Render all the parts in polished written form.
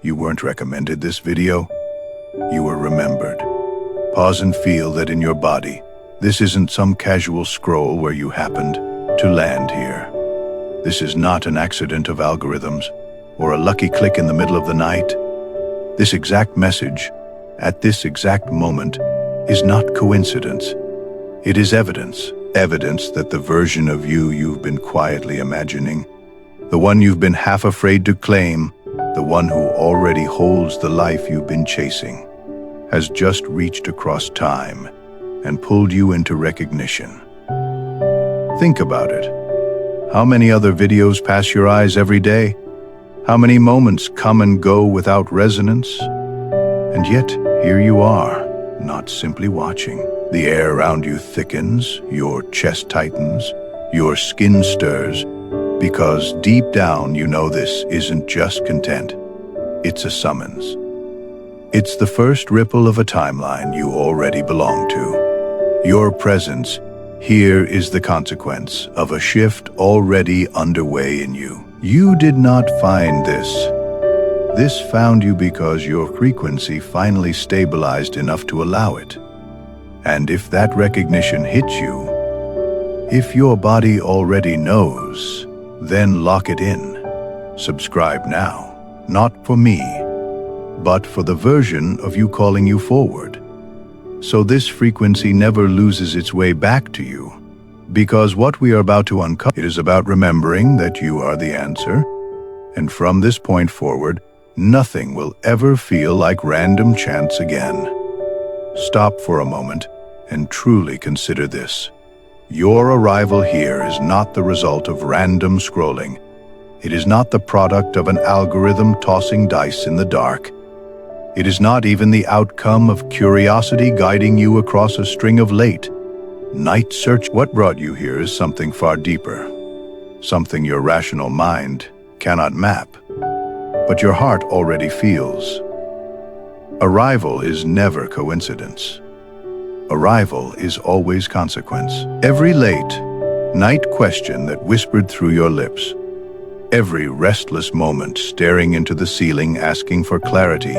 You weren't recommended this video. You were remembered. Pause and feel that in your body. This isn't some casual scroll where you happened to land here. This is not an accident of algorithms or a lucky click in the middle of the night. This exact message, at this exact moment, is not coincidence. It is evidence. Evidence that the version of you've been quietly imagining, the one you've been half afraid to claim, the one who already holds the life you've been chasing, has just reached across time and pulled you into recognition. Think about it. How many other videos pass your eyes every day? How many moments come and go without resonance? And yet, here you are, not simply watching. The air around you thickens, your chest tightens, your skin stirs, because deep down you know this isn't just content. It's a summons. It's the first ripple of a timeline you already belong to. Your presence here is the consequence of a shift already underway in you. You did not find this. This found you because your frequency finally stabilized enough to allow it. And if that recognition hits you, if your body already knows, then lock it in. Subscribe now, not for me, but for the version of you calling you forward. So this frequency never loses its way back to you. Because what we are about to uncover, it is about remembering that you are the answer. And from this point forward, nothing will ever feel like random chance again. Stop for a moment and truly consider this. Your arrival here is not the result of random scrolling. It is not the product of an algorithm tossing dice in the dark. It is not even the outcome of curiosity guiding you across a string of late-night search. What brought you here is something far deeper, something your rational mind cannot map, but your heart already feels. Arrival is never coincidence. Arrival is always consequence. Every late-night question that whispered through your lips, every restless moment staring into the ceiling asking for clarity,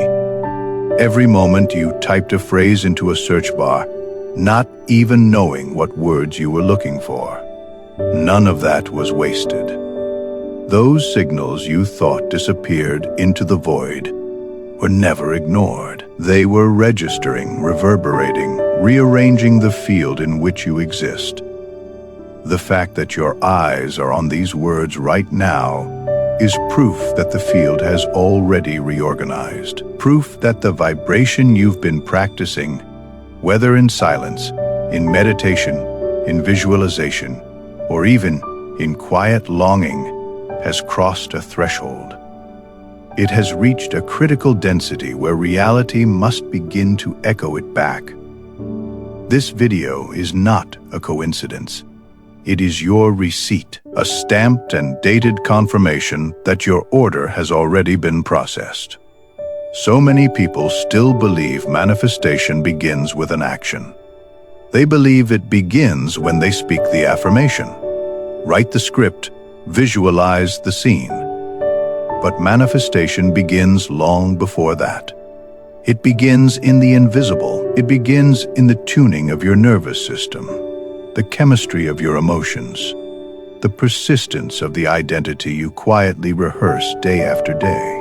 every moment you typed a phrase into a search bar, not even knowing what words you were looking for, none of that was wasted. Those signals you thought disappeared into the void were never ignored. They were registering, reverberating, rearranging the field in which you exist. The fact that your eyes are on these words right now is proof that the field has already reorganized. Proof that the vibration you've been practicing, whether in silence, in meditation, in visualization, or even in quiet longing, has crossed a threshold. It has reached a critical density where reality must begin to echo it back. This video is not a coincidence. It is your receipt, a stamped and dated confirmation that your order has already been processed. So many people still believe manifestation begins with an action. They believe it begins when they speak the affirmation, write the script, visualize the scene. But manifestation begins long before that. It begins in the invisible. It begins in the tuning of your nervous system, the chemistry of your emotions, the persistence of the identity you quietly rehearse day after day.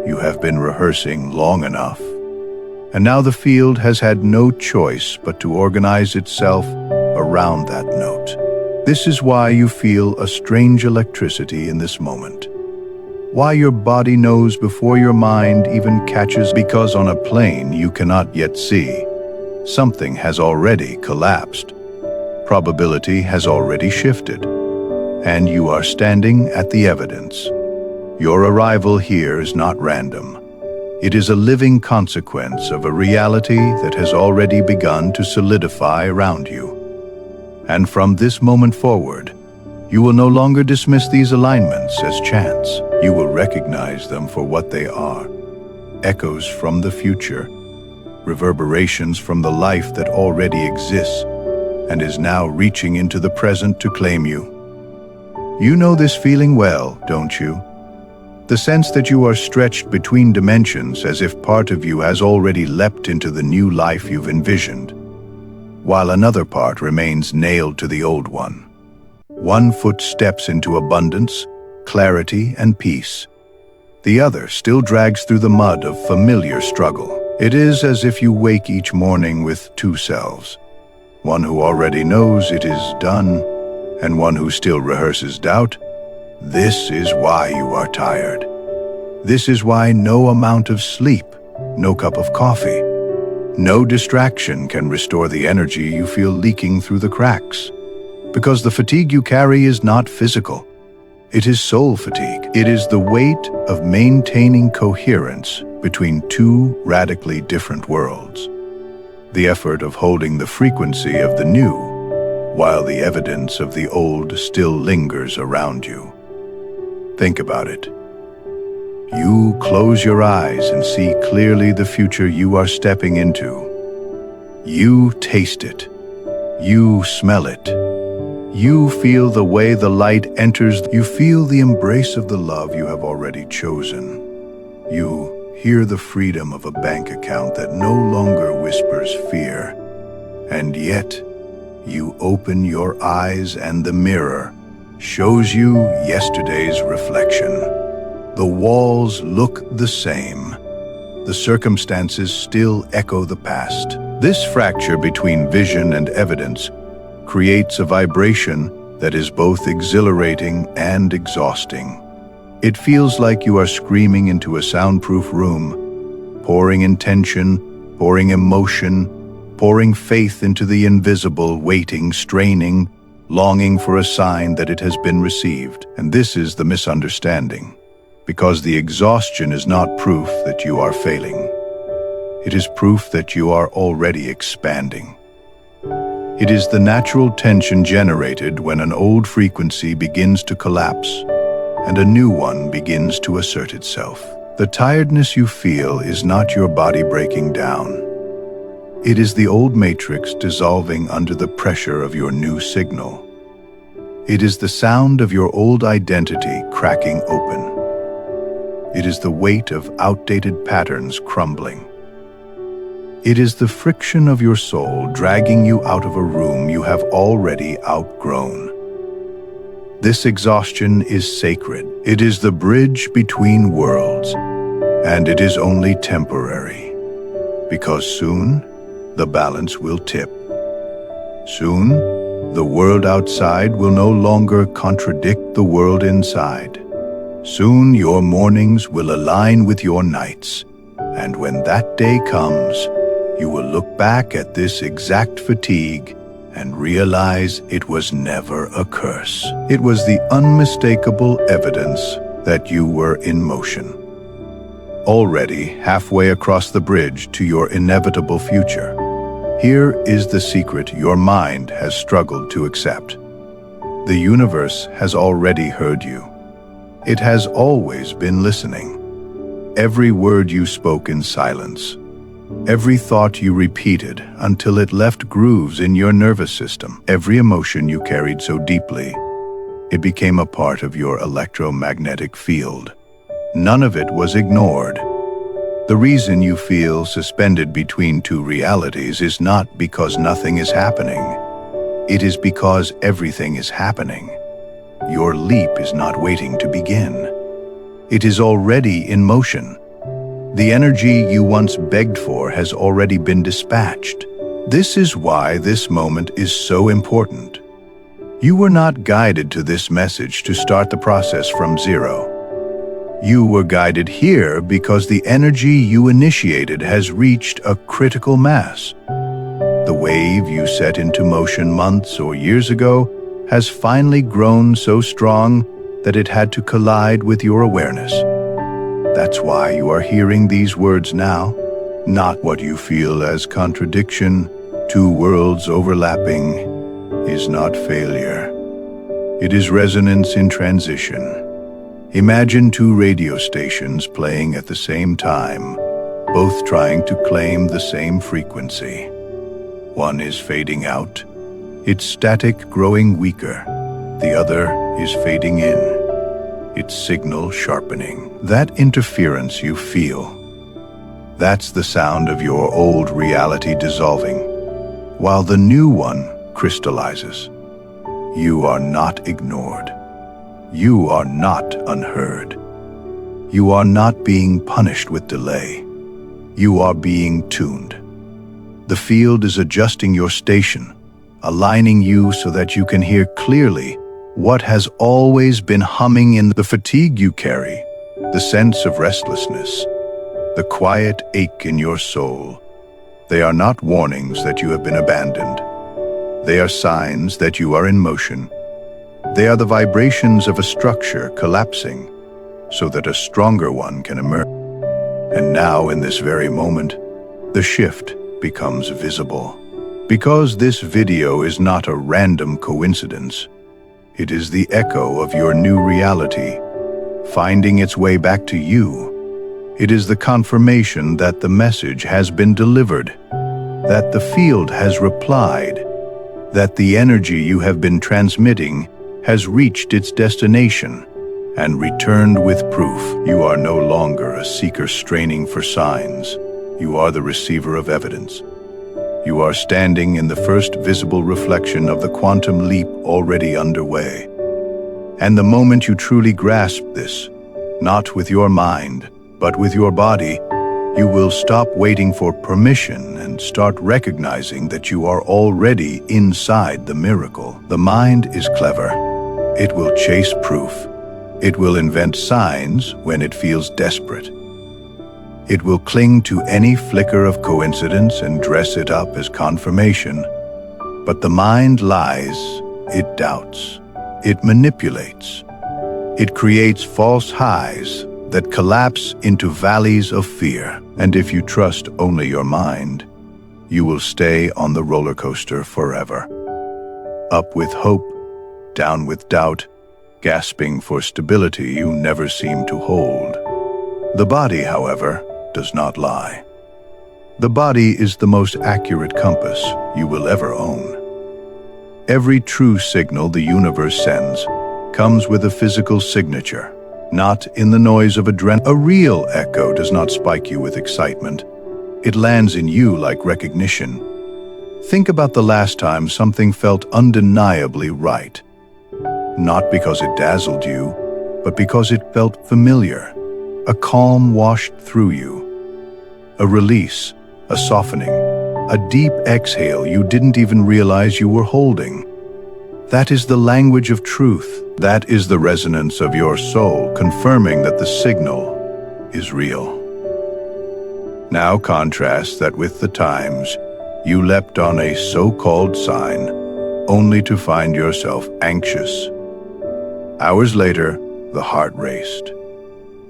You have been rehearsing long enough, and now the field has had no choice but to organize itself around that note. This is why you feel a strange electricity in this moment. Why your body knows before your mind even catches, because on a plane you cannot yet see, something has already collapsed. Probability has already shifted, and you are standing at the evidence. Your arrival here is not random. It is a living consequence of a reality that has already begun to solidify around you. And from this moment forward, you will no longer dismiss these alignments as chance. You will recognize them for what they are: echoes from the future, reverberations from the life that already exists and is now reaching into the present to claim you. You know this feeling well, don't you? The sense that you are stretched between dimensions as if part of you has already leapt into the new life you've envisioned, while another part remains nailed to the old one. One foot steps into abundance, clarity, and peace. The other still drags through the mud of familiar struggle. It is as if you wake each morning with two selves, one who already knows it is done, and one who still rehearses doubt. This is why you are tired. This is why no amount of sleep, no cup of coffee, no distraction can restore the energy you feel leaking through the cracks. Because the fatigue you carry is not physical. It is soul fatigue. It is the weight of maintaining coherence between two radically different worlds. The effort of holding the frequency of the new, while the evidence of the old still lingers around you. Think about it. You close your eyes and see clearly the future you are stepping into. You taste it. You smell it. You feel the way the light enters. You feel the embrace of the love you have already chosen. You hear the freedom of a bank account that no longer whispers fear. And yet, you open your eyes and the mirror shows you yesterday's reflection. The walls look the same. The circumstances still echo the past. This fracture between vision and evidence creates a vibration that is both exhilarating and exhausting. It feels like you are screaming into a soundproof room, pouring intention, pouring emotion, pouring faith into the invisible, waiting, straining, longing for a sign that it has been received. And this is the misunderstanding, because the exhaustion is not proof that you are failing. It is proof that you are already expanding. It is the natural tension generated when an old frequency begins to collapse and a new one begins to assert itself. The tiredness you feel is not your body breaking down. It is the old matrix dissolving under the pressure of your new signal. It is the sound of your old identity cracking open. It is the weight of outdated patterns crumbling. It is the friction of your soul dragging you out of a room you have already outgrown. This exhaustion is sacred. It is the bridge between worlds, and it is only temporary, because soon the balance will tip. Soon, the world outside will no longer contradict the world inside. Soon your mornings will align with your nights, and when that day comes, you will look back at this exact fatigue and realize it was never a curse. It was the unmistakable evidence that you were in motion, already halfway across the bridge to your inevitable future. Here is the secret your mind has struggled to accept. The universe has already heard you. It has always been listening. Every word you spoke in silence, every thought you repeated until it left grooves in your nervous system, every emotion you carried so deeply, it became a part of your electromagnetic field. None of it was ignored. The reason you feel suspended between two realities is not because nothing is happening. It is because everything is happening. Your leap is not waiting to begin. It is already in motion. The energy you once begged for has already been dispatched. This is why this moment is so important. You were not guided to this message to start the process from zero. You were guided here because the energy you initiated has reached a critical mass. The wave you set into motion months or years ago has finally grown so strong that it had to collide with your awareness. That's why you are hearing these words now, not what you feel as contradiction. Two worlds overlapping is not failure. It is resonance in transition. Imagine two radio stations playing at the same time, both trying to claim the same frequency. One is fading out, its static growing weaker. The other is fading in, its signal sharpening. That interference you feel, that's the sound of your old reality dissolving, while the new one crystallizes. You are not ignored. You are not unheard. You are not being punished with delay. You are being tuned. The field is adjusting your station, aligning you so that you can hear clearly what has always been humming in the fatigue you carry, the sense of restlessness, the quiet ache in your soul. They are not warnings that you have been abandoned. They are signs that you are in motion. They are the vibrations of a structure collapsing so that a stronger one can emerge. And now, in this very moment, the shift becomes visible. Because this video is not a random coincidence, it is the echo of your new reality, finding its way back to you. It is the confirmation that the message has been delivered, that the field has replied, that the energy you have been transmitting has reached its destination and returned with proof. You are no longer a seeker straining for signs. You are the receiver of evidence. You are standing in the first visible reflection of the quantum leap already underway. And the moment you truly grasp this, not with your mind, but with your body, you will stop waiting for permission and start recognizing that you are already inside the miracle. The mind is clever. It will chase proof. It will invent signs when it feels desperate. It will cling to any flicker of coincidence and dress it up as confirmation. But the mind lies, it doubts, it manipulates. It creates false highs that collapse into valleys of fear. And if you trust only your mind, you will stay on the roller coaster forever. Up with hope, down with doubt, gasping for stability you never seem to hold. The body, however, does not lie. The body is the most accurate compass you will ever own. Every true signal the universe sends comes with a physical signature, not in the noise of adrenaline. A real echo does not spike you with excitement. It lands in you like recognition. Think about the last time something felt undeniably right. Not because it dazzled you, but because it felt familiar. A calm washed through you. A release, a softening, a deep exhale you didn't even realize you were holding. That is the language of truth. That is the resonance of your soul confirming that the signal is real. Now contrast that with the times you leapt on a so-called sign only to find yourself anxious. Hours later, the heart raced.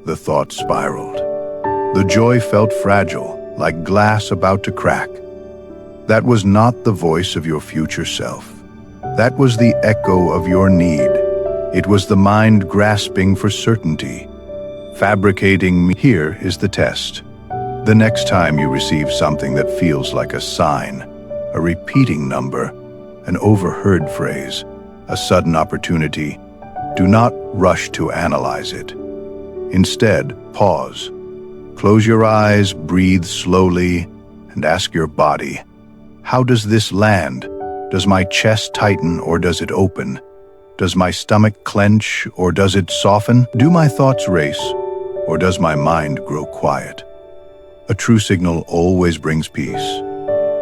The thoughts spiraled. The joy felt fragile, like glass about to crack. That was not the voice of your future self. That was the echo of your need. It was the mind grasping for certainty, fabricating. Here is the test. The next time you receive something that feels like a sign, a repeating number, an overheard phrase, a sudden opportunity, do not rush to analyze it. Instead, pause. Close your eyes, breathe slowly, and ask your body, how does this land? Does my chest tighten or does it open? Does my stomach clench or does it soften? Do my thoughts race or does my mind grow quiet? A true signal always brings peace.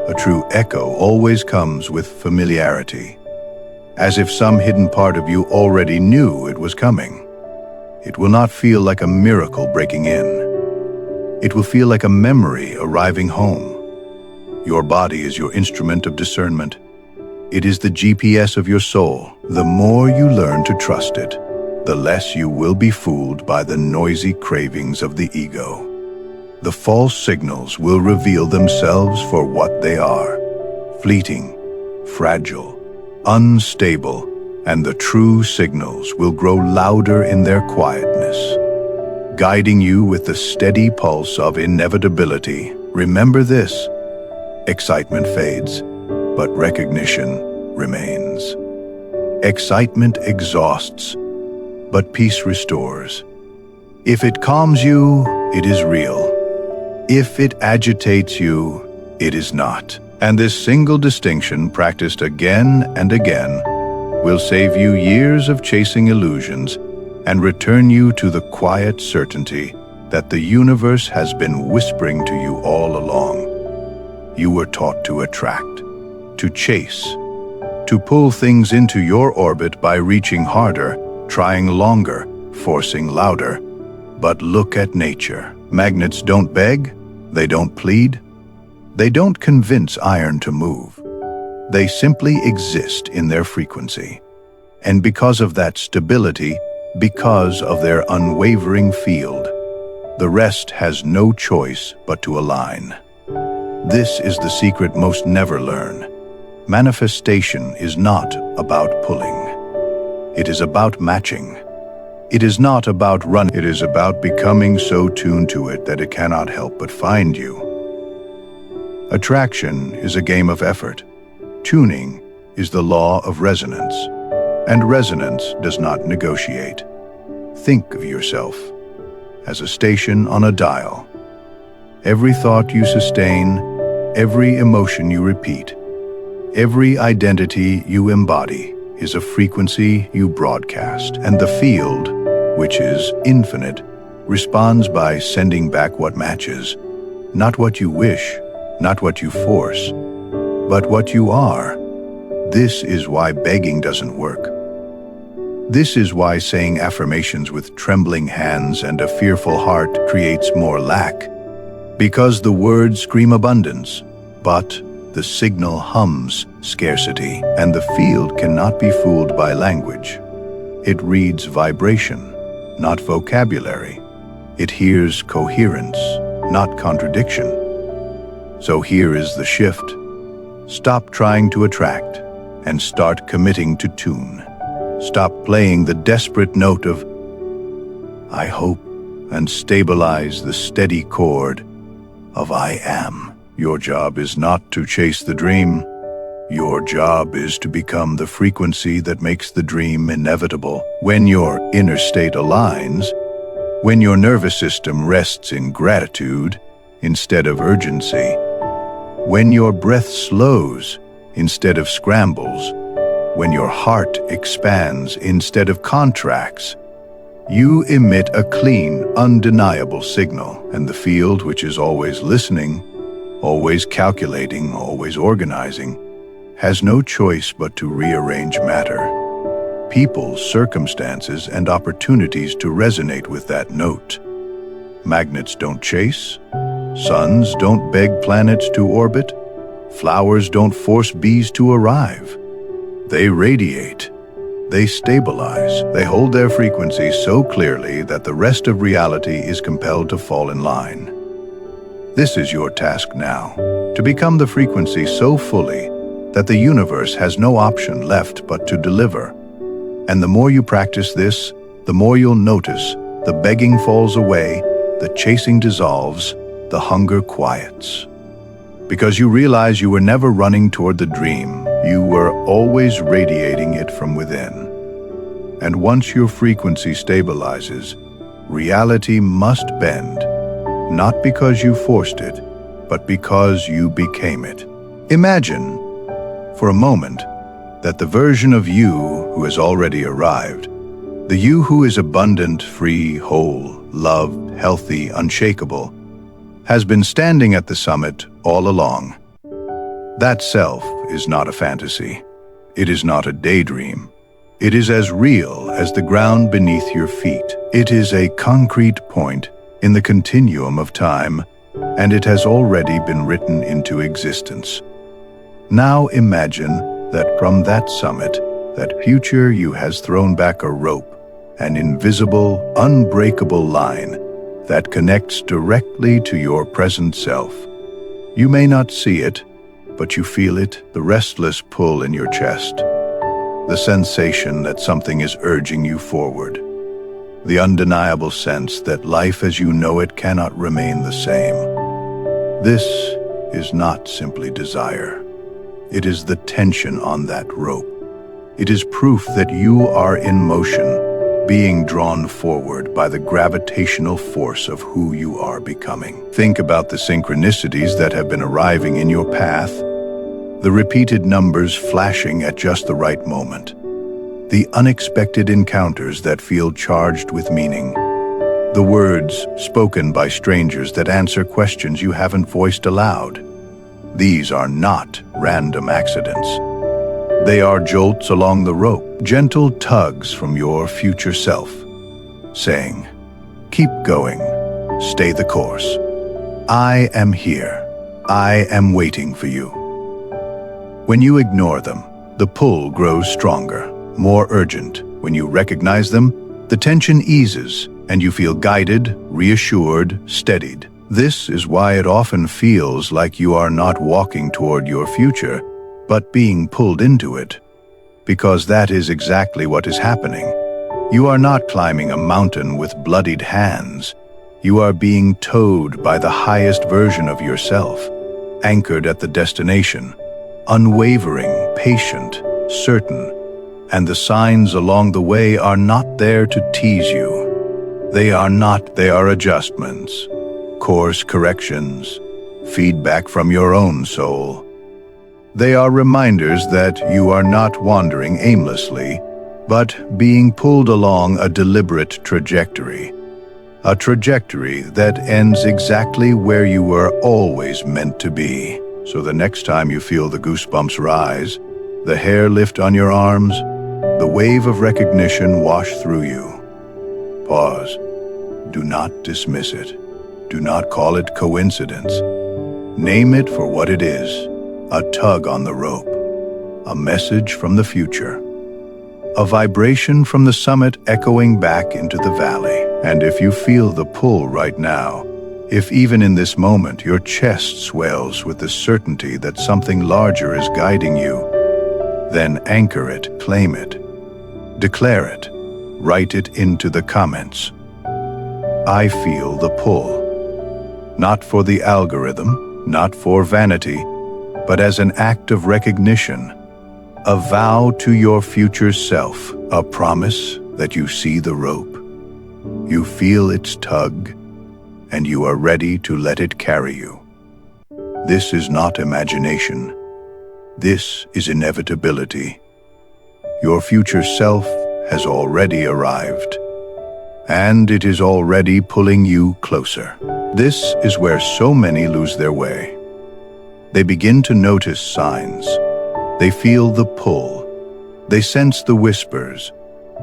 A true echo always comes with familiarity, as if some hidden part of you already knew it was coming. It will not feel like a miracle breaking in. It will feel like a memory arriving home. Your body is your instrument of discernment. It is the GPS of your soul. The more you learn to trust it, the less you will be fooled by the noisy cravings of the ego. The false signals will reveal themselves for what they are: fleeting, fragile, unstable, and the true signals will grow louder in their quietness, guiding you with the steady pulse of inevitability. Remember this: excitement fades, but recognition remains. Excitement exhausts. but peace restores. If it calms you, it is real. If it agitates you, it is not. And this single distinction, practiced again and again, will save you years of chasing illusions and return you to the quiet certainty that the universe has been whispering to you all along. You were taught to attract, to chase, to pull things into your orbit by reaching harder, trying longer, forcing louder. But look at nature. Magnets don't beg, they don't plead, they don't convince iron to move. They simply exist in their frequency. And because of that stability, because of their unwavering field, the rest has no choice but to align. This is the secret most never learn. Manifestation is not about pulling. It is about matching. It is not about running. It is about becoming so tuned to it that it cannot help but find you. Attraction is a game of effort. Tuning is the law of resonance. And resonance does not negotiate. Think of yourself as a station on a dial. Every thought you sustain, every emotion you repeat, every identity you embody is a frequency you broadcast. And the field, which is infinite, responds by sending back what matches, not what you wish, not what you force, but what you are. This is why begging doesn't work. This is why saying affirmations with trembling hands and a fearful heart creates more lack. Because the words scream abundance, but the signal hums scarcity, and the field cannot be fooled by language. It reads vibration, not vocabulary. It hears coherence, not contradiction. So here is the shift. Stop trying to attract and start committing to tune. Stop playing the desperate note of I hope and stabilize the steady chord of I am. Your job is not to chase the dream. Your job is to become the frequency that makes the dream inevitable. When your inner state aligns, when your nervous system rests in gratitude instead of urgency, when your breath slows instead of scrambles, when your heart expands instead of contracts, you emit a clean, undeniable signal, and the field, which is always listening, always calculating, always organizing, has no choice but to rearrange matter, people, circumstances, and opportunities to resonate with that note. Magnets don't chase, suns don't beg planets to orbit, flowers don't force bees to arrive. They radiate, they stabilize, they hold their frequency so clearly that the rest of reality is compelled to fall in line. This is your task now, to become the frequency so fully that the universe has no option left but to deliver. And the more you practice this, the more you'll notice the begging falls away, the chasing dissolves, the hunger quiets. Because you realize you were never running toward the dream, you were always radiating it from within. And once your frequency stabilizes, reality must bend, not because you forced it, but because you became it. Imagine, for a moment, that the version of you who has already arrived, the you who is abundant, free, whole, loved, healthy, unshakable, has been standing at the summit all along. That self is not a fantasy. It is not a daydream. It is as real as the ground beneath your feet. It is a concrete point in the continuum of time, and it has already been written into existence. Now imagine that from that summit, that future you has thrown back a rope, an invisible, unbreakable line that connects directly to your present self. You may not see it, but you feel it, the restless pull in your chest, the sensation that something is urging you forward, the undeniable sense that life as you know it cannot remain the same. This is not simply desire. It is the tension on that rope. It is proof that you are in motion, being drawn forward by the gravitational force of who you are becoming. Think about the synchronicities that have been arriving in your path, the repeated numbers flashing at just the right moment, the unexpected encounters that feel charged with meaning, the words spoken by strangers that answer questions you haven't voiced aloud. These are not random accidents. They are jolts along the rope, gentle tugs from your future self, saying, "Keep going, stay the course. I am here. I am waiting for you." When you ignore them, the pull grows stronger, more urgent. When you recognize them, the tension eases, and you feel guided, reassured, steadied. This is why it often feels like you are not walking toward your future, but being pulled into it. Because that is exactly what is happening. You are not climbing a mountain with bloodied hands. You are being towed by the highest version of yourself, anchored at the destination, unwavering, patient, certain, and the signs along the way are not there to tease you. They are adjustments, course corrections, feedback from your own soul. They are reminders that you are not wandering aimlessly, but being pulled along a deliberate trajectory. A trajectory that ends exactly where you were always meant to be. So the next time you feel the goosebumps rise, the hair lift on your arms, the wave of recognition wash through you, pause. Do not dismiss it. Do not call it coincidence. Name it for what it is. A tug on the rope, a message from the future, a vibration from the summit echoing back into the valley. And if you feel the pull right now, if even in this moment your chest swells with the certainty that something larger is guiding you, then anchor it, claim it, declare it, write it into the comments. I feel the pull. Not for the algorithm, not for vanity, but as an act of recognition, a vow to your future self, a promise that you see the rope, you feel its tug, and you are ready to let it carry you. This is not imagination. This is inevitability. Your future self has already arrived, and it is already pulling you closer. This is where so many lose their way. They begin to notice signs. They feel the pull. They sense the whispers.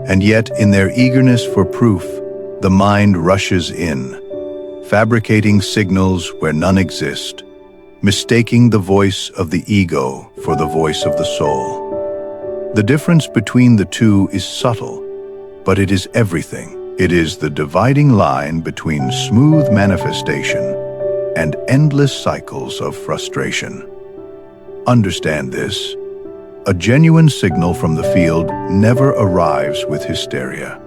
And yet, in their eagerness for proof, the mind rushes in, fabricating signals where none exist, mistaking the voice of the ego for the voice of the soul. The difference between the two is subtle, but it is everything. It is the dividing line between smooth manifestation and endless cycles of frustration. Understand this. A genuine signal from the field never arrives with hysteria.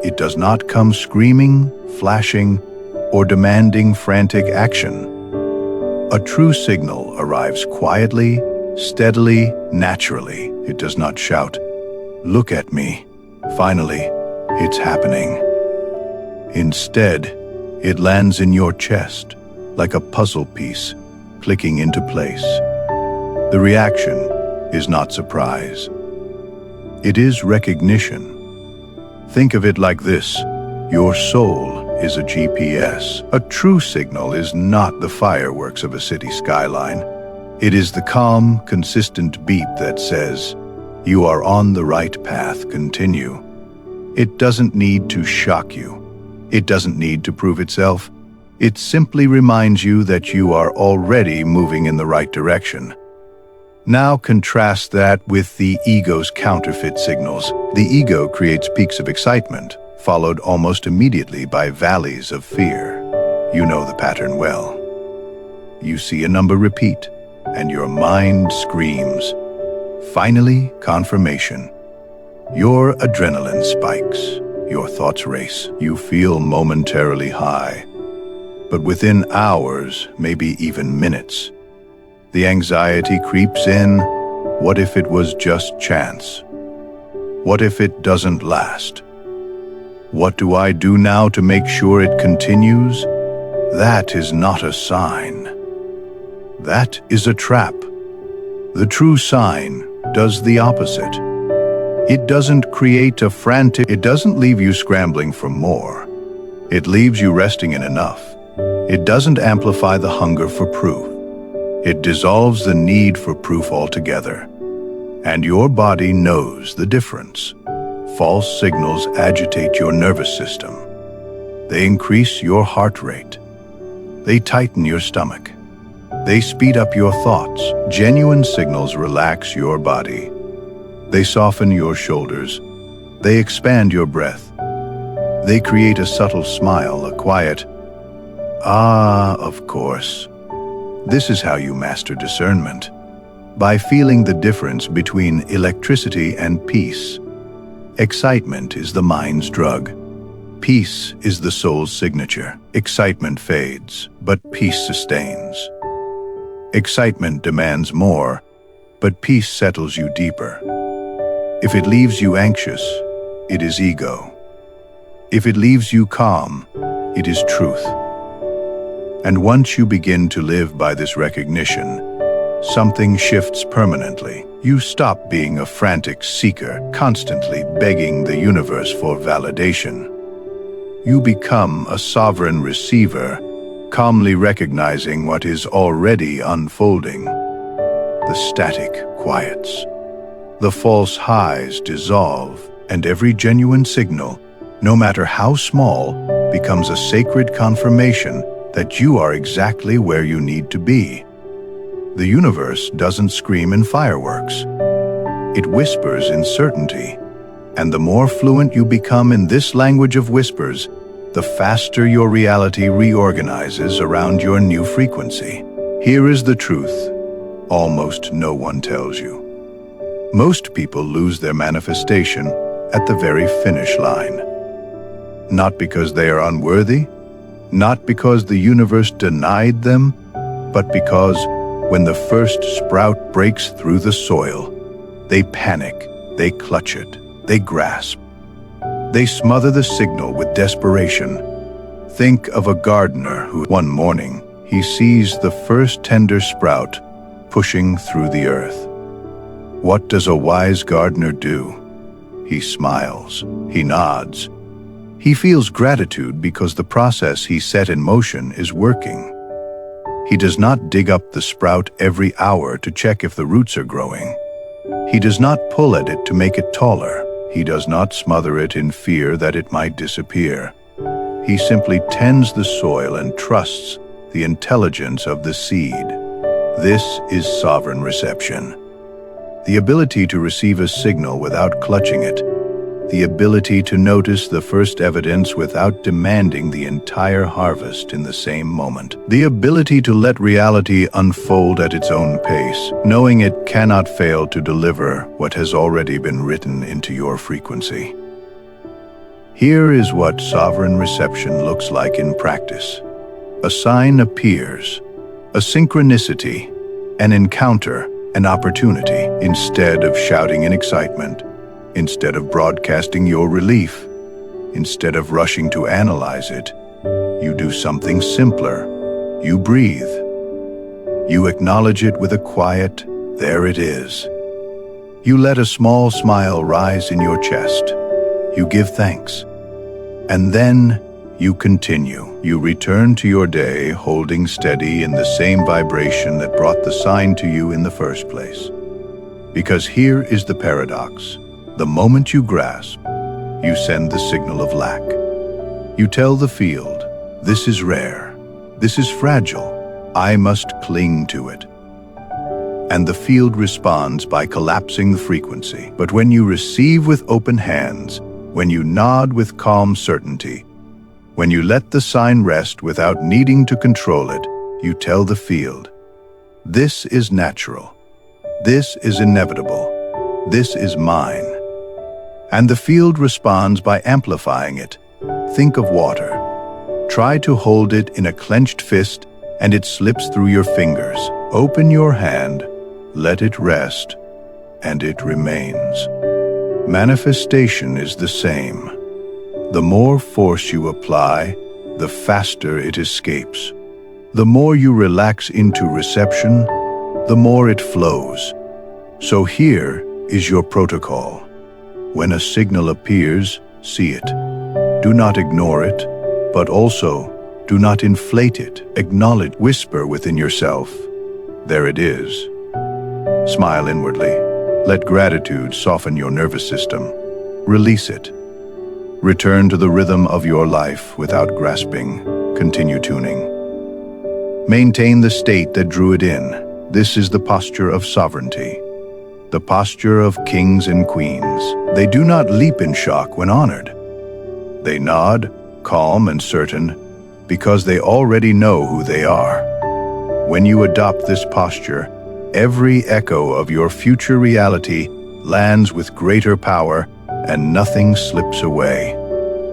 It does not come screaming, flashing, or demanding frantic action. A true signal arrives quietly, steadily, naturally. It does not shout, "Look at me. Finally, it's happening." Instead, it lands in your chest, like a puzzle piece, clicking into place. The reaction is not surprise. It is recognition. Think of it like this. Your soul is a GPS. A true signal is not the fireworks of a city skyline. It is the calm, consistent beep that says, "You are on the right path, continue." It doesn't need to shock you. It doesn't need to prove itself. It simply reminds you that you are already moving in the right direction. Now contrast that with the ego's counterfeit signals. The ego creates peaks of excitement, followed almost immediately by valleys of fear. You know the pattern well. You see a number repeat, and your mind screams. Finally, confirmation. Your adrenaline spikes. Your thoughts race. You feel momentarily high. But within hours, maybe even minutes, the anxiety creeps in. What if it was just chance? What if it doesn't last? What do I do now to make sure it continues? That is not a sign. That is a trap. The true sign does the opposite. It doesn't it doesn't leave you scrambling for more. It leaves you resting in enough. It doesn't amplify the hunger for proof. It dissolves the need for proof altogether. And your body knows the difference. False signals agitate your nervous system. They increase your heart rate. They tighten your stomach. They speed up your thoughts. Genuine signals relax your body. They soften your shoulders. They expand your breath. They create a subtle smile, a quiet, "Ah, of course." This is how you master discernment, by feeling the difference between electricity and peace. Excitement is the mind's drug. Peace is the soul's signature. Excitement fades, but peace sustains. Excitement demands more, but peace settles you deeper. If it leaves you anxious, it is ego. If it leaves you calm, it is truth. And once you begin to live by this recognition, something shifts permanently. You stop being a frantic seeker, constantly begging the universe for validation. You become a sovereign receiver, calmly recognizing what is already unfolding. The static quiets. The false highs dissolve, and every genuine signal, no matter how small, becomes a sacred confirmation that you are exactly where you need to be. The universe doesn't scream in fireworks. It whispers in certainty. And the more fluent you become in this language of whispers, the faster your reality reorganizes around your new frequency. Here is the truth almost no one tells you. Most people lose their manifestation at the very finish line. Not because they are unworthy, not because the universe denied them, but because when the first sprout breaks through the soil, they panic, they clutch it, they grasp. They smother the signal with desperation. Think of a gardener who, one morning, he sees the first tender sprout pushing through the earth. What does a wise gardener do? He smiles, he nods. He feels gratitude because the process he set in motion is working. He does not dig up the sprout every hour to check if the roots are growing. He does not pull at it to make it taller. He does not smother it in fear that it might disappear. He simply tends the soil and trusts the intelligence of the seed. This is sovereign reception. The ability to receive a signal without clutching it. The ability to notice the first evidence without demanding the entire harvest in the same moment. The ability to let reality unfold at its own pace, knowing it cannot fail to deliver what has already been written into your frequency. Here is what sovereign reception looks like in practice. A sign appears, a synchronicity, an encounter, an opportunity. Instead of shouting in excitement, instead of broadcasting your relief, instead of rushing to analyze it, you do something simpler. You breathe. You acknowledge it with a quiet, "There it is." You let a small smile rise in your chest. You give thanks. And then you continue. You return to your day holding steady in the same vibration that brought the sign to you in the first place. Because here is the paradox. The moment you grasp, you send the signal of lack. You tell the field, this is rare, this is fragile, I must cling to it. And the field responds by collapsing the frequency. But when you receive with open hands, when you nod with calm certainty, when you let the sign rest without needing to control it, you tell the field, this is natural, this is inevitable, this is mine. And the field responds by amplifying it. Think of water. Try to hold it in a clenched fist and it slips through your fingers. Open your hand, let it rest, and it remains. Manifestation is the same. The more force you apply, the faster it escapes. The more you relax into reception, the more it flows. So here is your protocol. When a signal appears, see it. Do not ignore it, but also do not inflate it. Acknowledge, whisper within yourself, there it is. Smile inwardly. Let gratitude soften your nervous system. Release it. Return to the rhythm of your life without grasping. Continue tuning. Maintain the state that drew it in. This is the posture of sovereignty. The posture of kings and queens. They do not leap in shock when honored. They nod, calm and certain, because they already know who they are. When you adopt this posture, every echo of your future reality lands with greater power and nothing slips away.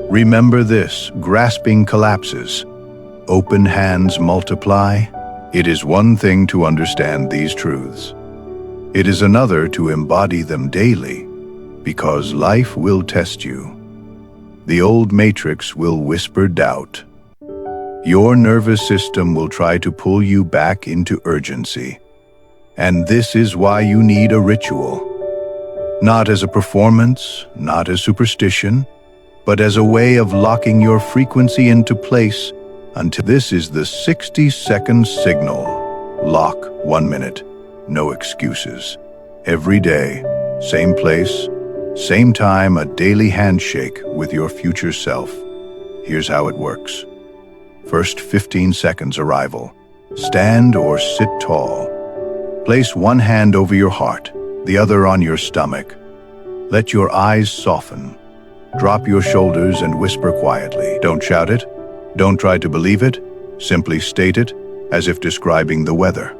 Remember this, grasping collapses. Open hands multiply. It is one thing to understand these truths. It is another to embody them daily, because life will test you. The old matrix will whisper doubt. Your nervous system will try to pull you back into urgency. And this is why you need a ritual. Not as a performance, not as superstition, but as a way of locking your frequency into place until this is the 60-second signal. Lock 1 minute. No excuses. Every day, same place, same time, a daily handshake with your future self. Here's how it works. First 15 seconds arrival. Stand or sit tall. Place one hand over your heart, the other on your stomach. Let your eyes soften. Drop your shoulders and whisper quietly. Don't shout it. Don't try to believe it. Simply state it as if describing the weather.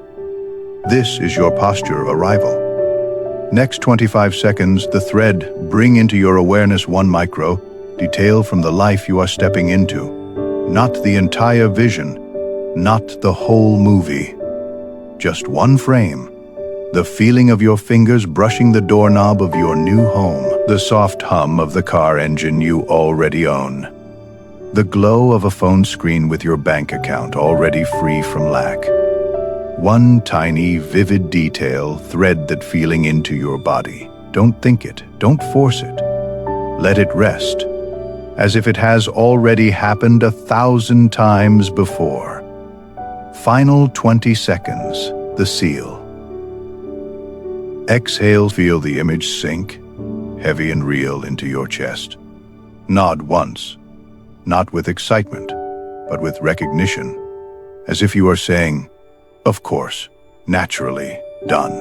This is your posture arrival. Next 25 seconds, the thread, bring into your awareness one micro detail from the life you are stepping into. Not the entire vision, not the whole movie. Just one frame. The feeling of your fingers brushing the doorknob of your new home. The soft hum of the car engine you already own. The glow of a phone screen with your bank account already free from lack. One tiny, vivid detail, thread that feeling into your body. Don't think it, don't force it. Let it rest, as if it has already happened 1,000 times before. Final 20 seconds, the seal. Exhale, feel the image sink, heavy and real, into your chest. Nod once, not with excitement, but with recognition, as if you are saying, of course, naturally, done.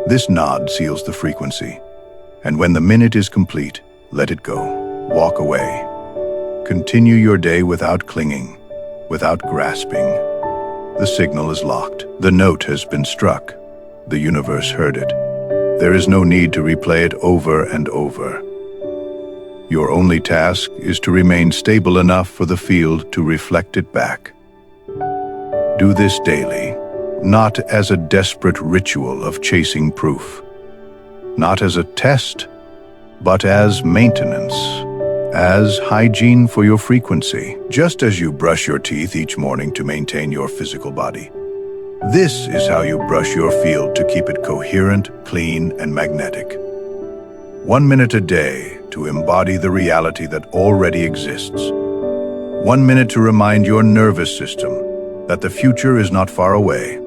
This nod seals the frequency, and when the minute is complete, let it go. Walk away. Continue your day without clinging, without grasping. The signal is locked. The note has been struck. The universe heard it. There is no need to replay it over and over. Your only task is to remain stable enough for the field to reflect it back. Do this daily, not as a desperate ritual of chasing proof, not as a test, but as maintenance, as hygiene for your frequency, just as you brush your teeth each morning to maintain your physical body. This is how you brush your field to keep it coherent, clean, and magnetic. 1 minute a day to embody the reality that already exists. 1 minute to remind your nervous system that the future is not far away.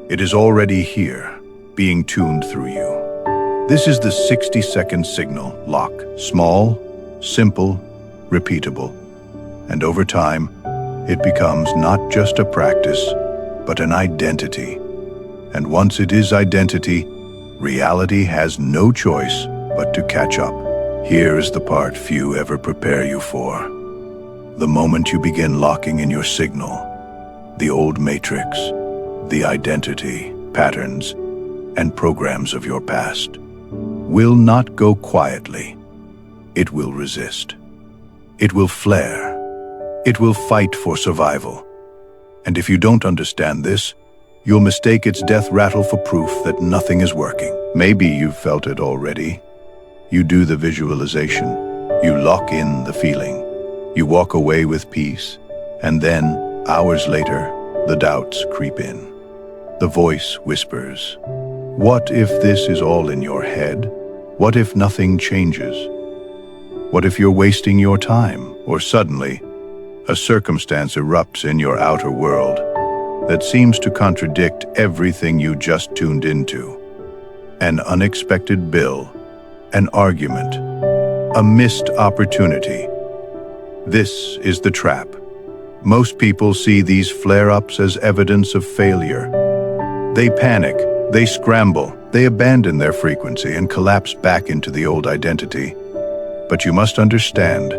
It is already here, being tuned through you. This is the 60-second signal lock. Small, simple, repeatable. And over time, it becomes not just a practice, but an identity. And once it is identity, reality has no choice but to catch up. Here is the part few ever prepare you for. The moment you begin locking in your signal, the old matrix, the identity, patterns, and programs of your past will not go quietly. It will resist. It will flare. It will fight for survival. And if you don't understand this, you'll mistake its death rattle for proof that nothing is working. Maybe you've felt it already. You do the visualization. You lock in the feeling. You walk away with peace, and then, hours later, the doubts creep in. The voice whispers, "What if this is all in your head? What if nothing changes? What if you're wasting your time?" Or suddenly, a circumstance erupts in your outer world that seems to contradict everything you just tuned into. An unexpected bill, an argument, a missed opportunity. This is the trap. Most people see these flare-ups as evidence of failure. They panic, they scramble, they abandon their frequency and collapse back into the old identity. But you must understand,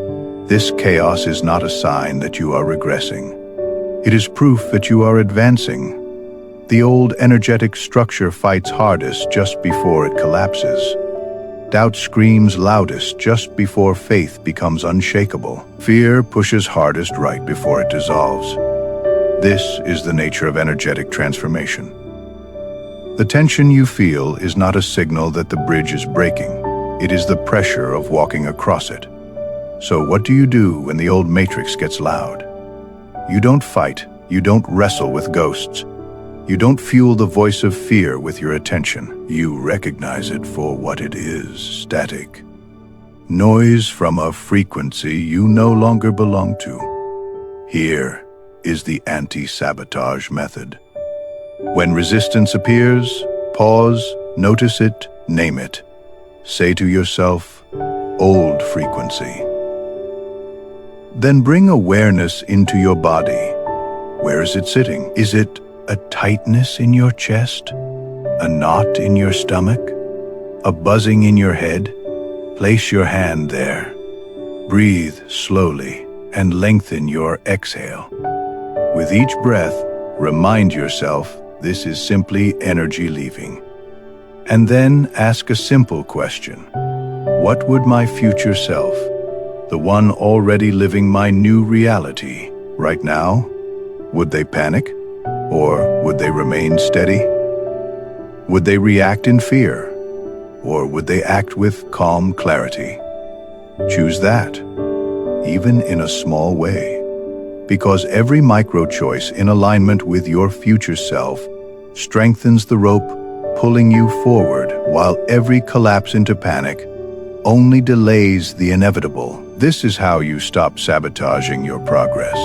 this chaos is not a sign that you are regressing. It is proof that you are advancing. The old energetic structure fights hardest just before it collapses. Doubt screams loudest just before faith becomes unshakable. Fear pushes hardest right before it dissolves. This is the nature of energetic transformation. The tension you feel is not a signal that the bridge is breaking. It is the pressure of walking across it. So what do you do when the old matrix gets loud? You don't fight. You don't wrestle with ghosts. You don't fuel the voice of fear with your attention. You recognize it for what it is, static. Noise from a frequency you no longer belong to. Here is the anti-sabotage method. When resistance appears, pause, notice it, name it. Say to yourself, "Old frequency." Then bring awareness into your body. Where is it sitting? Is it a tightness in your chest? A knot in your stomach? A buzzing in your head? Place your hand there. Breathe slowly and lengthen your exhale. With each breath, remind yourself this is simply energy leaving. And then ask a simple question. What would my future self, the one already living my new reality, right now, would they panic? Or would they remain steady? Would they react in fear? Or would they act with calm clarity? Choose that, even in a small way, because every micro-choice in alignment with your future self strengthens the rope, pulling you forward, while every collapse into panic only delays the inevitable. This is how you stop sabotaging your progress.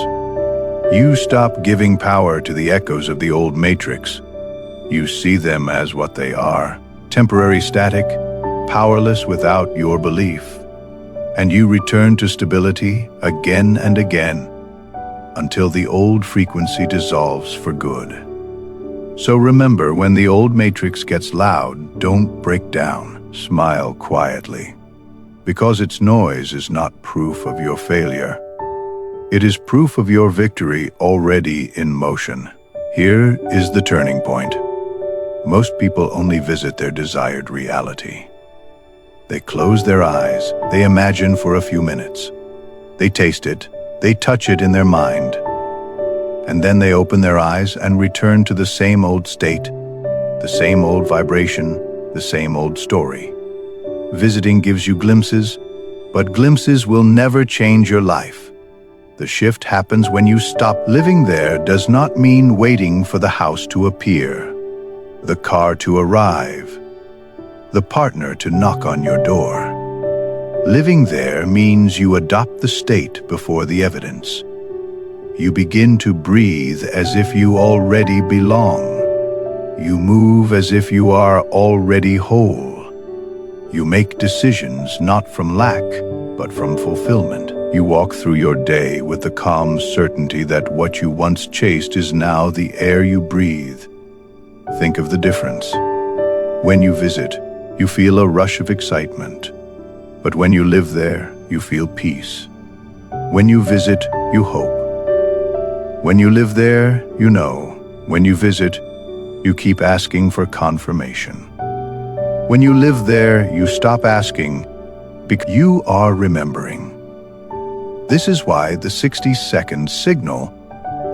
You stop giving power to the echoes of the old matrix. You see them as what they are, temporary static, powerless without your belief. And you return to stability again and again until the old frequency dissolves for good. So remember, when the old matrix gets loud, don't break down. Smile quietly, because its noise is not proof of your failure. It is proof of your victory already in motion. Here is the turning point. Most people only visit their desired reality. They close their eyes, they imagine for a few minutes. They taste it, they touch it in their mind. And then they open their eyes and return to the same old state, the same old vibration, the same old story. Visiting gives you glimpses, but glimpses will never change your life. The shift happens when you stop. Living there does not mean waiting for the house to appear, the car to arrive, the partner to knock on your door. Living there means you adopt the state before the evidence. You begin to breathe as if you already belong. You move as if you are already whole. You make decisions not from lack, but from fulfillment. You walk through your day with the calm certainty that what you once chased is now the air you breathe. Think of the difference. When you visit, you feel a rush of excitement. But when you live there, you feel peace. When you visit, you hope. When you live there, you know. When you visit, you keep asking for confirmation. When you live there, you stop asking because you are remembering. This is why the 60-second signal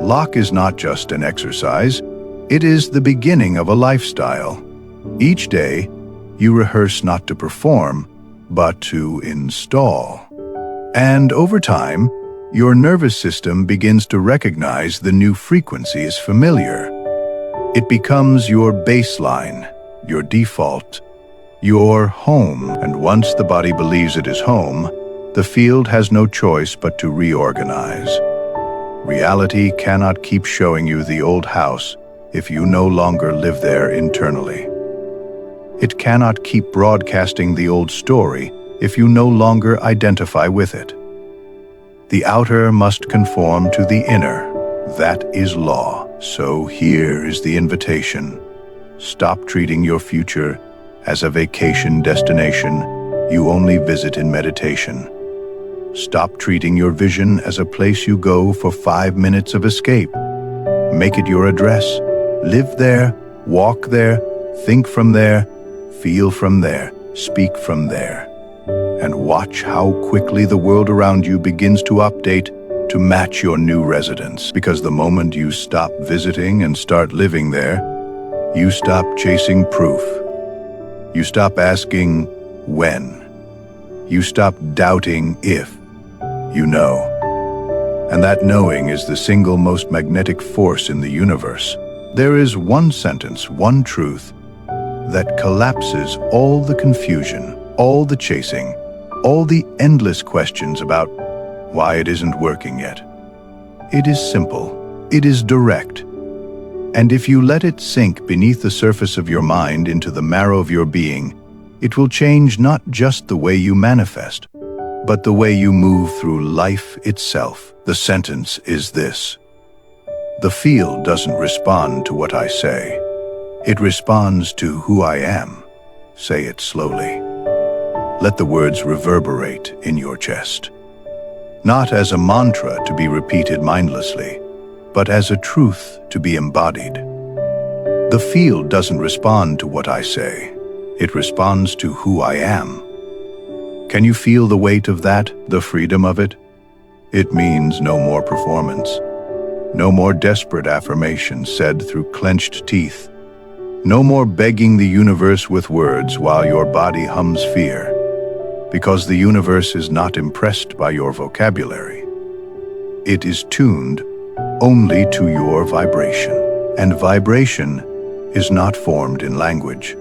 lock is not just an exercise, it is the beginning of a lifestyle. Each day, you rehearse not to perform, but to install. And over time, your nervous system begins to recognize the new frequency is familiar. It becomes your baseline, your default, your home. And once the body believes it is home, the field has no choice but to reorganize. Reality cannot keep showing you the old house if you no longer live there internally. It cannot keep broadcasting the old story if you no longer identify with it. The outer must conform to the inner. That is law. So here is the invitation. Stop treating your future as a vacation destination you only visit in meditation. Stop treating your vision as a place you go for 5 minutes of escape. Make it your address. Live there, walk there, think from there, feel from there, speak from there. And watch how quickly the world around you begins to update to match your new residence. Because the moment you stop visiting and start living there, you stop chasing proof. You stop asking when. You stop doubting if. You know. And that knowing is the single most magnetic force in the universe. There is one sentence, one truth, that collapses all the confusion, all the chasing, all the endless questions about why it isn't working yet. It is simple. It is direct. And if you let it sink beneath the surface of your mind into the marrow of your being, it will change not just the way you manifest, but the way you move through life itself. The sentence is this: the field doesn't respond to what I say. It responds to who I am. Say it slowly. Let the words reverberate in your chest. Not as a mantra to be repeated mindlessly, but as a truth to be embodied. The field doesn't respond to what I say. It responds to who I am. Can you feel the weight of that, the freedom of it? It means no more performance. No more desperate affirmations said through clenched teeth. No more begging the universe with words while your body hums fear. Because the universe is not impressed by your vocabulary. It is tuned only to your vibration. And vibration is not formed in language.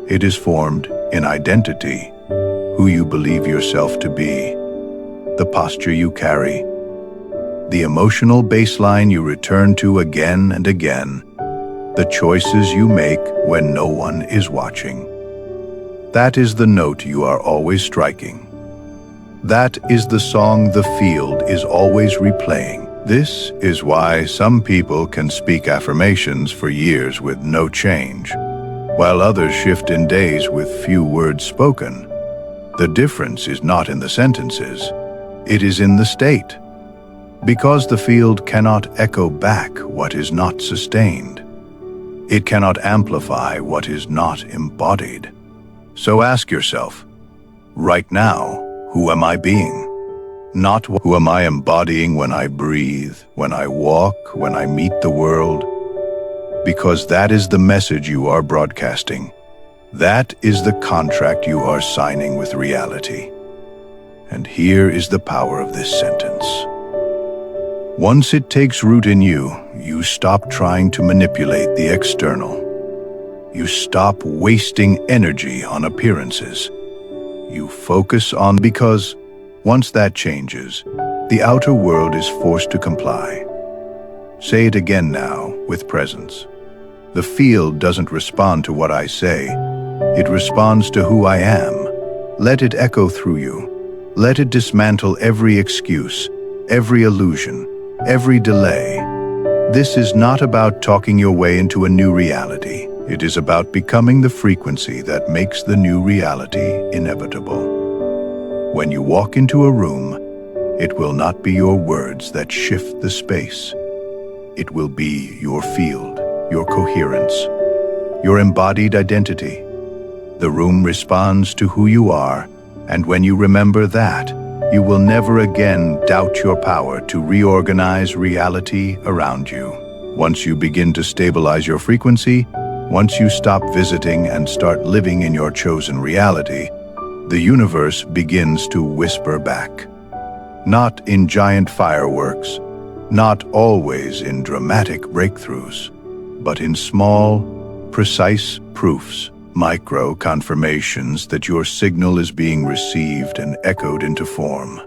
It is formed in identity, who you believe yourself to be, the posture you carry, the emotional baseline you return to again and again, the choices you make when no one is watching. That is the note you are always striking. That is the song the field is always replaying. This is why some people can speak affirmations for years with no change, while others shift in days with few words spoken. The difference is not in the sentences, it is in the state. Because the field cannot echo back what is not sustained. It cannot amplify what is not embodied. So ask yourself, right now, who am I being? Not who am I embodying when I breathe, when I walk, when I meet the world? Because that is the message you are broadcasting. That is the contract you are signing with reality. And here is the power of this sentence. Once it takes root in you, you stop trying to manipulate the external. You stop wasting energy on appearances. You focus on because once that changes, the outer world is forced to comply. Say it again now with presence. The field doesn't respond to what I say. It responds to who I am. Let it echo through you. Let it dismantle every excuse, every illusion, every delay. This is not about talking your way into a new reality. It is about becoming the frequency that makes the new reality inevitable. When you walk into a room, it will not be your words that shift the space. It will be your field, your coherence, your embodied identity. The room responds to who you are, and when you remember that, you will never again doubt your power to reorganize reality around you. Once you begin to stabilize your frequency, once you stop visiting and start living in your chosen reality, the universe begins to whisper back. not in giant fireworks, not always in dramatic breakthroughs, but in small, precise proofs, micro-confirmations that your signal is being received and echoed into form.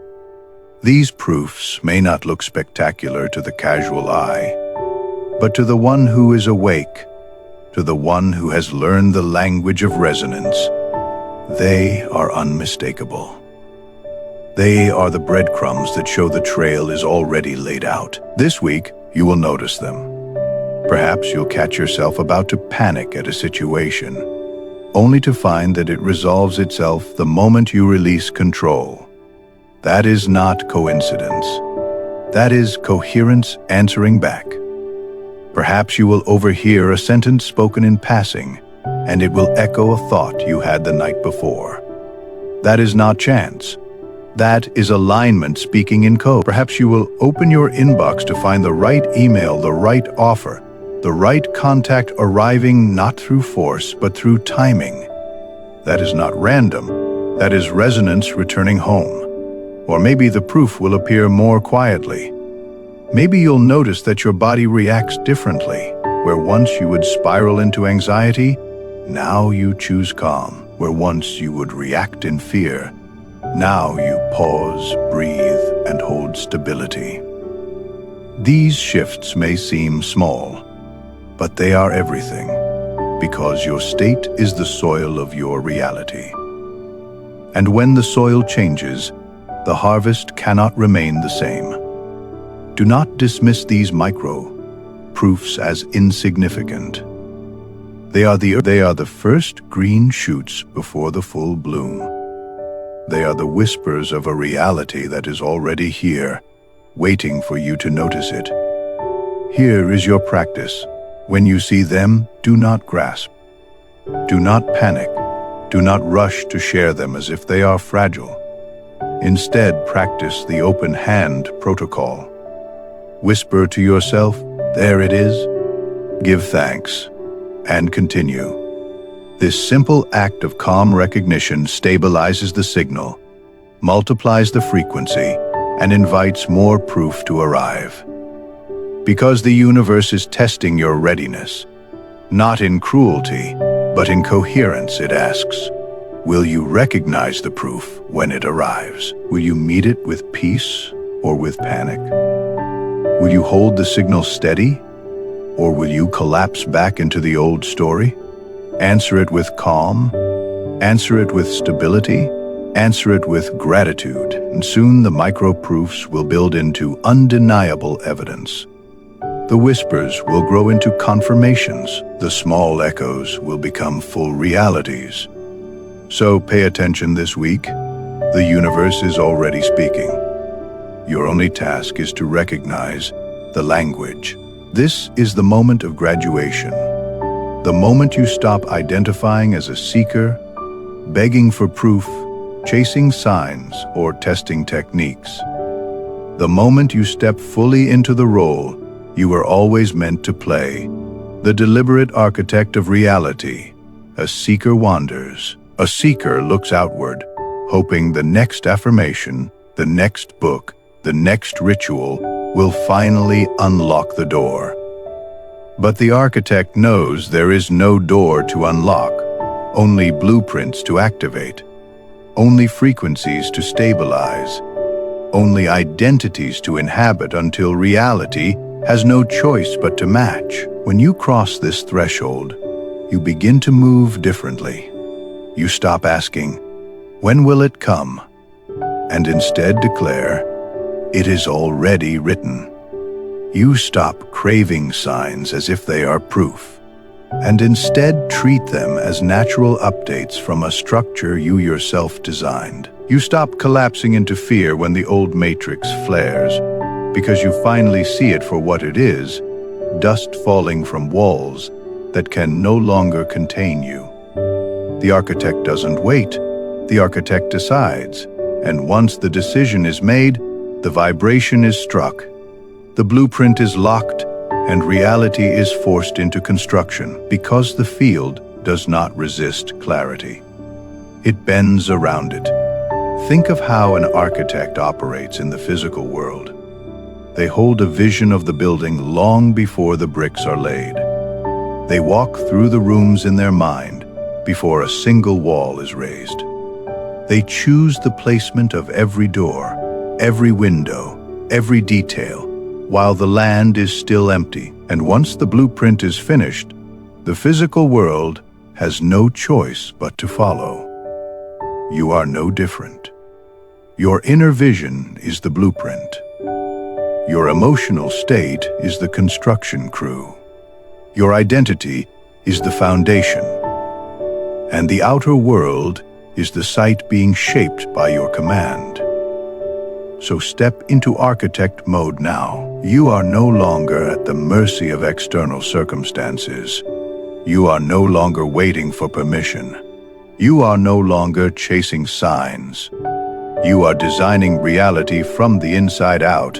These proofs may not look spectacular to the casual eye, but to the one who is awake, to the one who has learned the language of resonance, they are unmistakable. They are the breadcrumbs that show the trail is already laid out. This week, you will notice them. Perhaps you'll catch yourself about to panic at a situation, only to find that it resolves itself the moment you release control. That is not coincidence. That is coherence answering back. Perhaps you will overhear a sentence spoken in passing, and it will echo a thought you had the night before. That is not chance. That is alignment speaking in code. Perhaps you will open your inbox to find the right email, the right offer, the right contact arriving not through force, but through timing. That is not random. That is resonance returning home. Or maybe the proof will appear more quietly. Maybe you'll notice that your body reacts differently. Where once you would spiral into anxiety, now you choose calm. Where once you would react in fear, now you pause, breathe, and hold stability. These shifts may seem small, but they are everything, because your state is the soil of your reality. And when the soil changes, the harvest cannot remain the same. Do not dismiss these micro-proofs as insignificant. They are the first green shoots before the full bloom. They are the whispers of a reality that is already here, waiting for you to notice it. Here is your practice. When you see them, do not grasp. Do not panic. Do not rush to share them as if they are fragile. Instead, practice the open hand protocol. Whisper to yourself, there it is. Give thanks, and continue. This simple act of calm recognition stabilizes the signal, multiplies the frequency, and invites more proof to arrive. Because the universe is testing your readiness, not in cruelty, but in coherence, it asks, will you recognize the proof when it arrives? Will you meet it with peace or with panic? Will you hold the signal steady, or will you collapse back into the old story? Answer it with calm, answer it with stability, answer it with gratitude, and soon the micro-proofs will build into undeniable evidence. The whispers will grow into confirmations. The small echoes will become full realities. So pay attention this week. The universe is already speaking. Your only task is to recognize the language. This is the moment of graduation. The moment you stop identifying as a seeker, begging for proof, chasing signs, or testing techniques. The moment you step fully into the role you were always meant to play, the deliberate architect of reality. A seeker wanders. A seeker looks outward, hoping the next affirmation, the next book, the next ritual will finally unlock the door. But the architect knows there is no door to unlock, only blueprints to activate, only frequencies to stabilize, only identities to inhabit until reality has no choice but to match. When you cross this threshold, you begin to move differently. You stop asking, when will it come? And instead declare, it is already written. You stop craving signs as if they are proof, and instead treat them as natural updates from a structure you yourself designed. You stop collapsing into fear when the old matrix flares, because you finally see it for what it is, dust falling from walls that can no longer contain you. The architect doesn't wait, the architect decides, and once the decision is made, the vibration is struck, the blueprint is locked, and reality is forced into construction because the field does not resist clarity. It bends around it. Think of how an architect operates in the physical world. They hold a vision of the building long before the bricks are laid. They walk through the rooms in their mind before a single wall is raised. They choose the placement of every door, every window, every detail, while the land is still empty. And once the blueprint is finished, the physical world has no choice but to follow. You are no different. Your inner vision is the blueprint. Your emotional state is the construction crew. Your identity is the foundation. And the outer world is the site being shaped by your command. So step into architect mode now. You are no longer at the mercy of external circumstances. You are no longer waiting for permission. You are no longer chasing signs. You are designing reality from the inside out.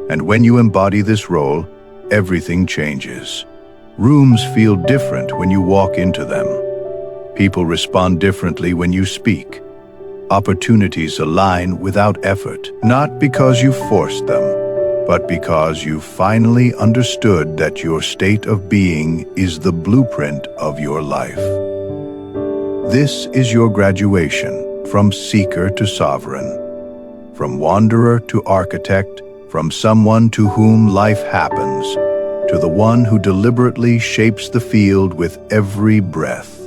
And when you embody this role, everything changes. Rooms feel different when you walk into them. People respond differently when you speak. Opportunities align without effort, not because you forced them, but because you finally understood that your state of being is the blueprint of your life. This is your graduation from seeker to sovereign, from wanderer to architect, from someone to whom life happens, to the one who deliberately shapes the field with every breath,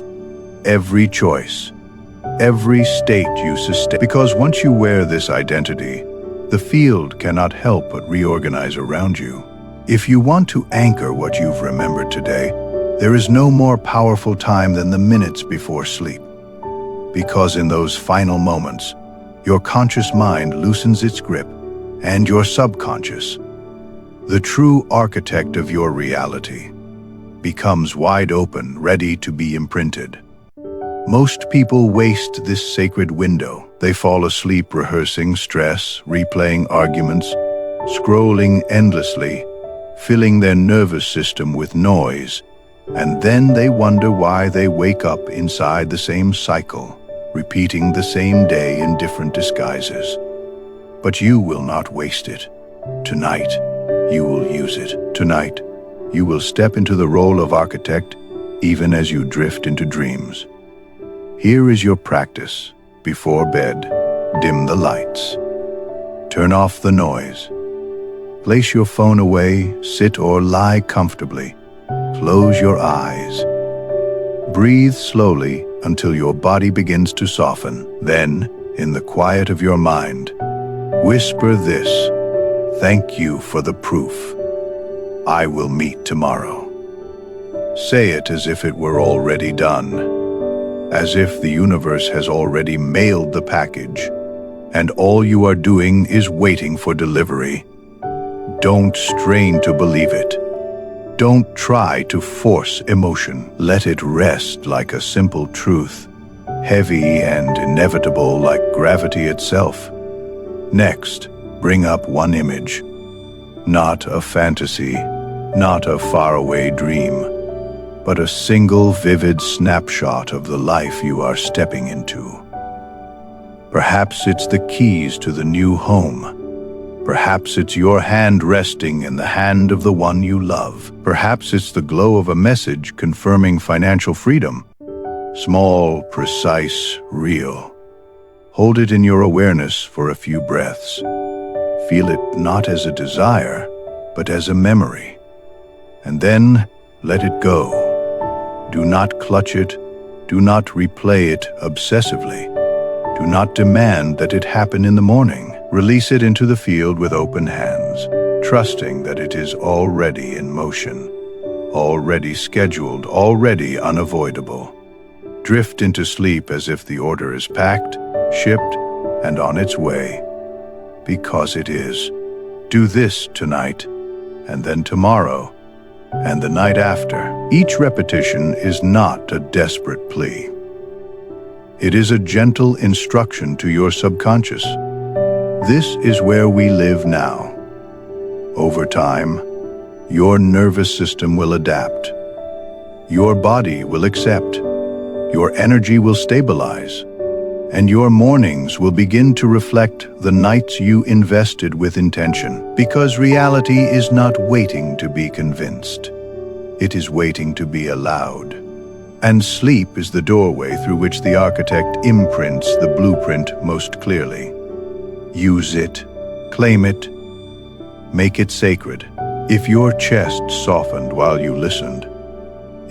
every choice, every state you sustain. Because once you wear this identity, the field cannot help but reorganize around you. If you want to anchor what you've remembered today, there is no more powerful time than the minutes before sleep. Because in those final moments, your conscious mind loosens its grip, and your subconscious, the true architect of your reality, becomes wide open, ready to be imprinted. Most people waste this sacred window. They fall asleep rehearsing stress, replaying arguments, scrolling endlessly, filling their nervous system with noise, and then they wonder why they wake up inside the same cycle, repeating the same day in different disguises. But you will not waste it. Tonight, you will use it. Tonight, you will step into the role of architect, even as you drift into dreams. Here is your practice. Before bed, dim the lights. Turn off the noise. Place your phone away, sit or lie comfortably. Close your eyes. Breathe slowly until your body begins to soften. Then, in the quiet of your mind, whisper this: "Thank you for the proof. I will meet tomorrow." Say it as if it were already done. As if the universe has already mailed the package, and all you are doing is waiting for delivery. Don't strain to believe it. Don't try to force emotion. Let it rest like a simple truth, heavy and inevitable like gravity itself. Next, bring up one image. Not a fantasy, not a faraway dream, but a single vivid snapshot of the life you are stepping into. Perhaps it's the keys to the new home. Perhaps it's your hand resting in the hand of the one you love. Perhaps it's the glow of a message confirming financial freedom. Small, precise, real. Hold it in your awareness for a few breaths. Feel it not as a desire, but as a memory. And then let it go. Do not clutch it. Do not replay it obsessively. Do not demand that it happen in the morning. Release it into the field with open hands, trusting that it is already in motion, already scheduled, already unavoidable. Drift into sleep as if the order is packed, shipped, and on its way. Because it is. Do this tonight, and then tomorrow, and the night after. Each repetition is not a desperate plea. It is a gentle instruction to your subconscious. This is where we live now. Over time, your nervous system will adapt. Your body will accept. Your energy will stabilize. and your mornings will begin to reflect the nights you invested with intention, because reality is not waiting to be convinced. It is waiting to be allowed. And sleep is the doorway through which the architect imprints the blueprint most clearly. Use it, claim it, make it sacred. If your chest softened while you listened,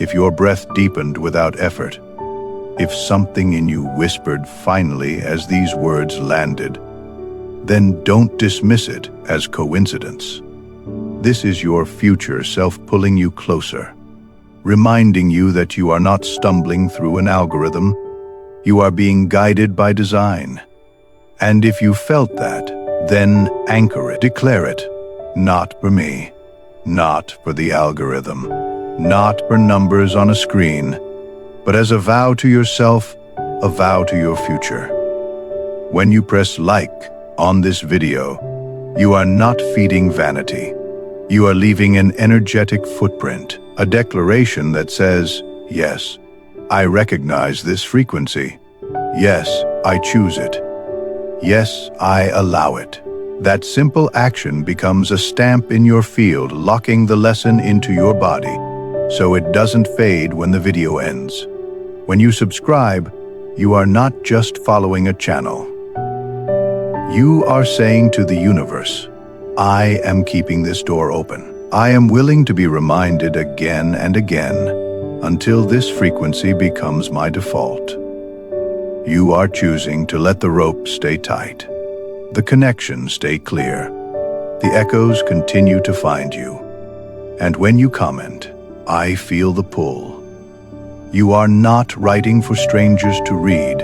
if your breath deepened without effort, if something in you whispered finally as these words landed, then don't dismiss it as coincidence. This is your future self pulling you closer, reminding you that you are not stumbling through an algorithm, you are being guided by design. And if you felt that, then anchor it, declare it, not for me, not for the algorithm, not for numbers on a screen, but as a vow to yourself, a vow to your future. When you press like on this video, you are not feeding vanity. You are leaving an energetic footprint, a declaration that says, yes, I recognize this frequency. Yes, I choose it. Yes, I allow it. That simple action becomes a stamp in your field, locking the lesson into your body, so it doesn't fade when the video ends. When you subscribe, you are not just following a channel. You are saying to the universe, I am keeping this door open. I am willing to be reminded again and again until this frequency becomes my default. You are choosing to let the rope stay tight, the connection stay clear, the echoes continue to find you. And when you comment, I feel the pull. You are not writing for strangers to read.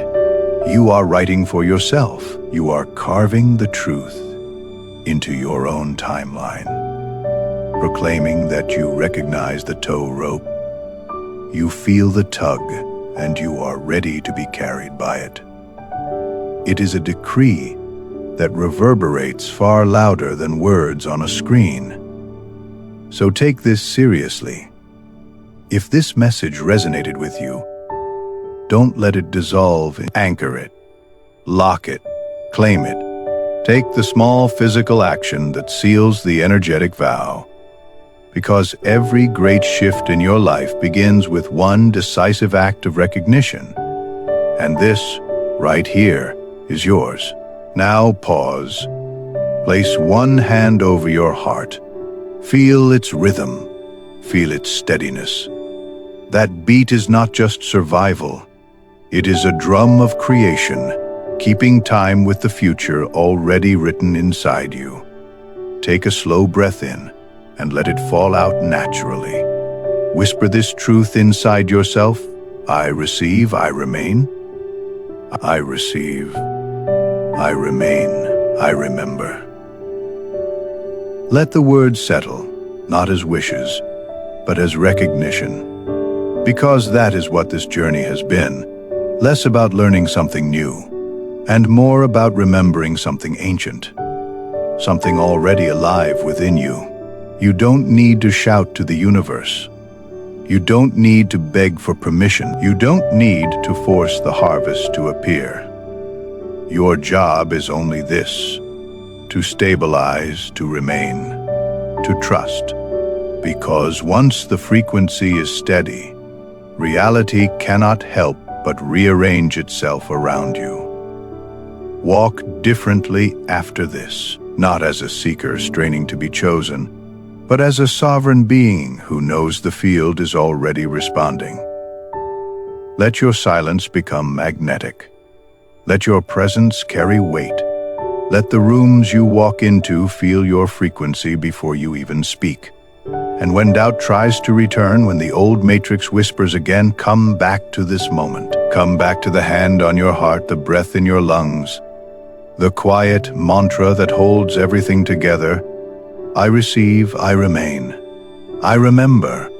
You are writing for yourself. You are carving the truth into your own timeline, proclaiming that you recognize the tow rope. You feel the tug, and you are ready to be carried by it. It is a decree that reverberates far louder than words on a screen. So take this seriously. If this message resonated with you, don't let it dissolve. Anchor it, lock it, claim it. Take the small physical action that seals the energetic vow. Because every great shift in your life begins with one decisive act of recognition. And this, right here, is yours. Now pause. Place one hand over your heart. Feel its rhythm. Feel its steadiness. That beat is not just survival. It is a drum of creation, keeping time with the future already written inside you. Take a slow breath in and let it fall out naturally. Whisper this truth inside yourself. I receive, I remain. I receive, I remain, I remember. Let the words settle, not as wishes, but as recognition. Because that is what this journey has been, less about learning something new, and more about remembering something ancient, something already alive within you. You don't need to shout to the universe. You don't need to beg for permission. You don't need to force the harvest to appear. Your job is only this: to stabilize, to remain, to trust. Because once the frequency is steady, reality cannot help but rearrange itself around you. Walk differently after this, not as a seeker straining to be chosen, but as a sovereign being who knows the field is already responding. Let your silence become magnetic. Let your presence carry weight. Let the rooms you walk into feel your frequency before you even speak. And when doubt tries to return, when the old matrix whispers again, come back to this moment. Come back to the hand on your heart, the breath in your lungs, the quiet mantra that holds everything together. I receive, I remain, I remember.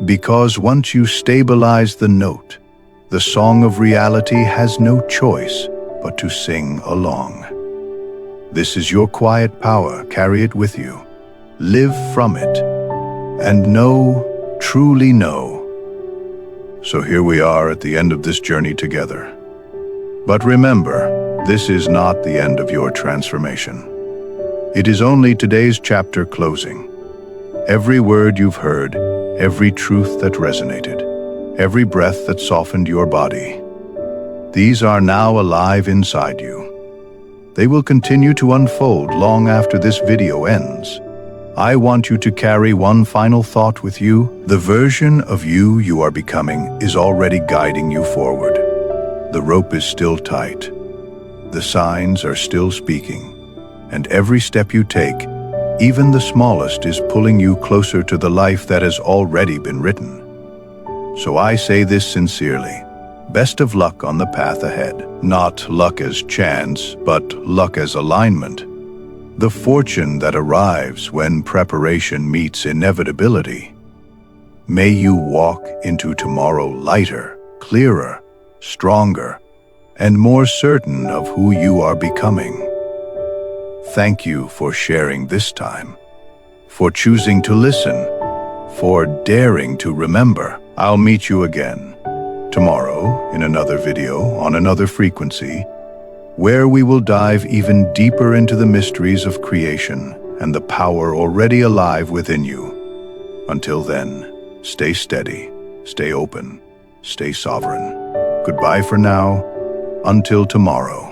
Because once you stabilize the note, the song of reality has no choice but to sing along. This is your quiet power. Carry it with you. Live from it. And know, truly know. So here we are at the end of this journey together. But remember, this is not the end of your transformation. It is only today's chapter closing. Every word you've heard, every truth that resonated, every breath that softened your body, these are now alive inside you. They will continue to unfold long after this video ends. I want you to carry one final thought with you. The version of you are becoming is already guiding you forward. The rope is still tight. The signs are still speaking. And every step you take, even the smallest, is pulling you closer to the life that has already been written. So I say this sincerely. Best of luck on the path ahead. Not luck as chance, but luck as alignment. The fortune that arrives when preparation meets inevitability. May you walk into tomorrow lighter, clearer, stronger, and more certain of who you are becoming. Thank you for sharing this time, for choosing to listen, for daring to remember. I'll meet you again tomorrow in another video on another frequency, where we will dive even deeper into the mysteries of creation and the power already alive within you. Until then, stay steady, stay open, stay sovereign. Goodbye for now, until tomorrow.